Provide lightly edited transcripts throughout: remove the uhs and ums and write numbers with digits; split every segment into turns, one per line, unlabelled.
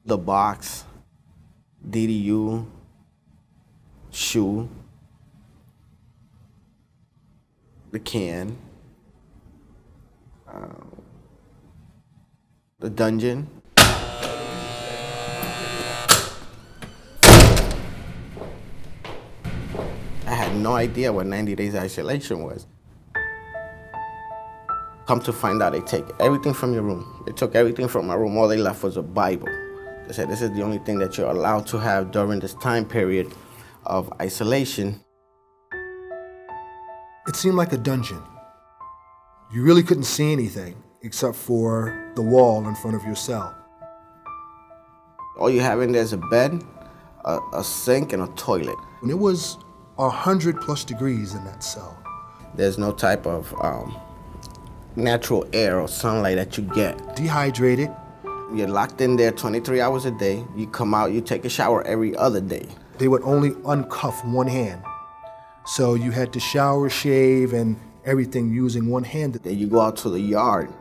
The box, DDU, shoe, the can, the dungeon. I had no idea what 90 days isolation was. Come to find out, they take everything from your room. They took everything from my room. All they left was a Bible. They said, this is the only thing that you're allowed to have during this time period of isolation.
It seemed like a dungeon. You really couldn't see anything except for the wall in front of your cell.
All you have in there is a bed, a sink, and a toilet.
And it was 100+ degrees in that cell.
There's no type of natural air or sunlight that you get.
Dehydrated.
You're locked in there 23 hours a day. You come out, you take a shower every other day.
They would only uncuff one hand. So you had to shower, shave, and everything using one hand.
Then you go out to the yard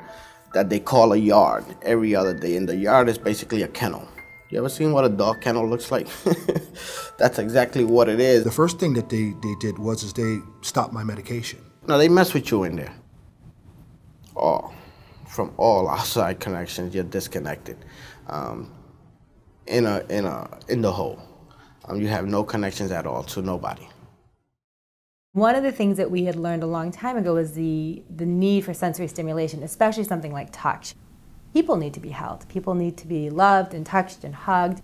that they call a yard every other day. And the yard is basically a kennel. You ever seen what a dog kennel looks like? That's exactly what it is.
The first thing that they did was they stopped my medication.
No, they mess with you in there. From all outside connections, you're disconnected. In the hole. You have no connections at all to nobody.
One of the things that we had learned a long time ago was the need for sensory stimulation, especially something like touch. People need to be held. People need to be loved and touched and hugged.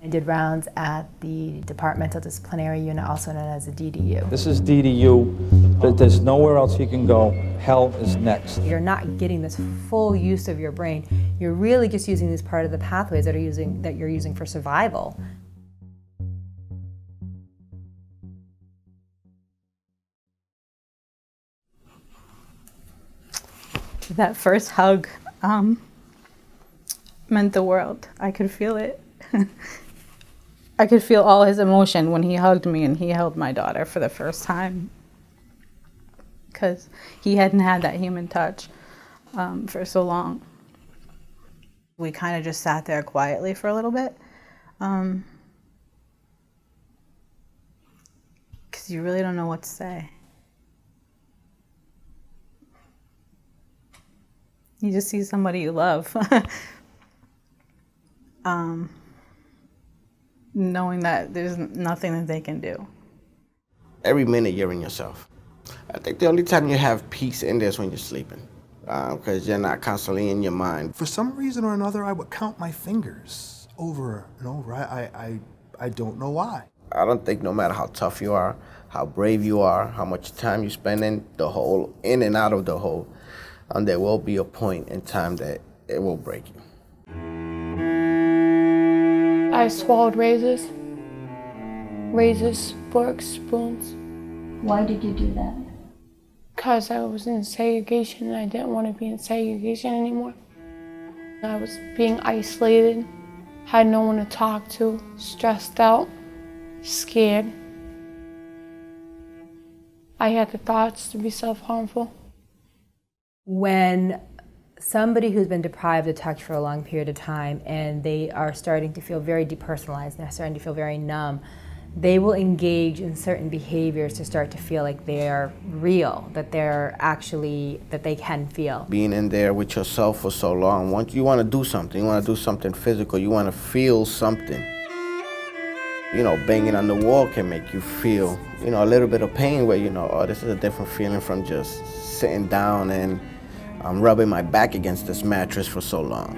I did rounds at the Departmental Disciplinary Unit, also known as the DDU.
This is DDU, but there's nowhere else you can go. Hell is next.
You're not getting this full use of your brain. You're really just using this part of the pathways that you're using for survival.
That first hug meant the world. I could feel it. I could feel all his emotion when he hugged me and he held my daughter for the first time, because he hadn't had that human touch for so long. We kind of just sat there quietly for a little bit, because you really don't know what to say. You just see somebody you love. Knowing that there's nothing that they can do.
Every minute you're in yourself. I think the only time you have peace in there is when you're sleeping, because you're not constantly in your mind.
For some reason or another, I would count my fingers over and over. I don't know why.
I don't think no matter how tough you are, how brave you are, how much time you spend in the hole, in and out of the hole, there will be a point in time that it will break you.
I swallowed razors, forks, spoons.
Why did you do that?
Because I was in segregation and I didn't want to be in segregation anymore. I was being isolated, had no one to talk to, stressed out, scared. I had the thoughts to be self-harmful.
When somebody who's been deprived of touch for a long period of time and they are starting to feel very depersonalized, they're starting to feel very numb, they will engage in certain behaviors to start to feel like they're real, that they can feel.
Being in there with yourself for so long, once you want to do something, you want to do something physical, you want to feel something. You know, banging on the wall can make you feel, a little bit of pain where, oh, this is a different feeling from just sitting down and rubbing my back against this mattress for so long.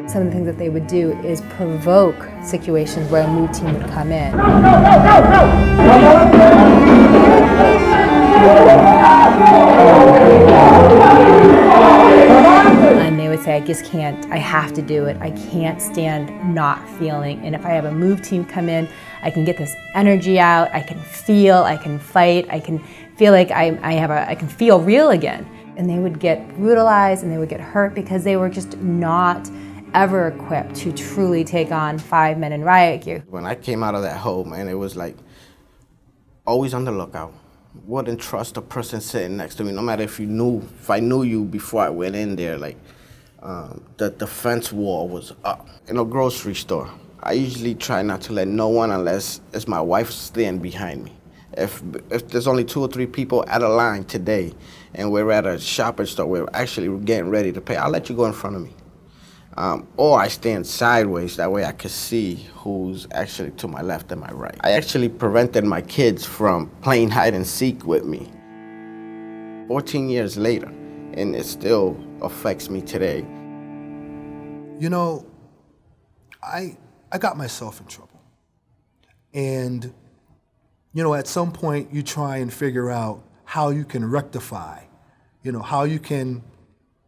Some of the things that they would do is provoke situations where a mood team would come in. And they would say, I just can't, I have to do it. I can't stand not feeling. And if I have a move team come in, I can get this energy out, I can feel, I can fight, I can feel like I can feel real again. And they would get brutalized and they would get hurt because they were just not ever equipped to truly take on 5 men in riot gear.
When I came out of that hole, man, it was like always on the lookout, wouldn't trust the person sitting next to me, no matter if I knew you before I went in there. Like, the defense wall was up. In a grocery store, I usually try not to let no one unless it's my wife standing behind me. If there's only 2 or 3 people at a line today and we're at a shopping store, we're actually getting ready to pay, I'll let you go in front of me. Or I stand sideways, that way I can see who's actually to my left and my right. I actually prevented my kids from playing hide and seek with me. 14 years later, and it still affects me today.
You know, I got myself in trouble. And, you know, at some point you try and figure out how you can rectify, you know, how you can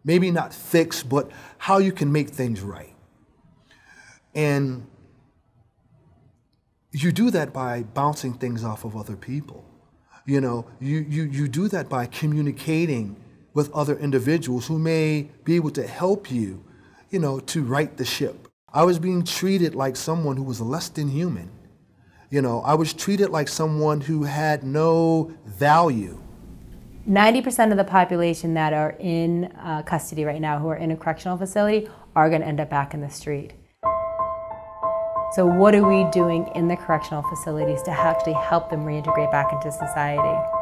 maybe not fix, but how you can make things right. And you do that by bouncing things off of other people. You know, you do that by communicating with other individuals who may be able to help you, you know, to right the ship. I was being treated like someone who was less than human. You know, I was treated like someone who had no value.
90% of the population that are in custody right now, who are in a correctional facility, are going to end up back in the street. So what are we doing in the correctional facilities to actually help them reintegrate back into society?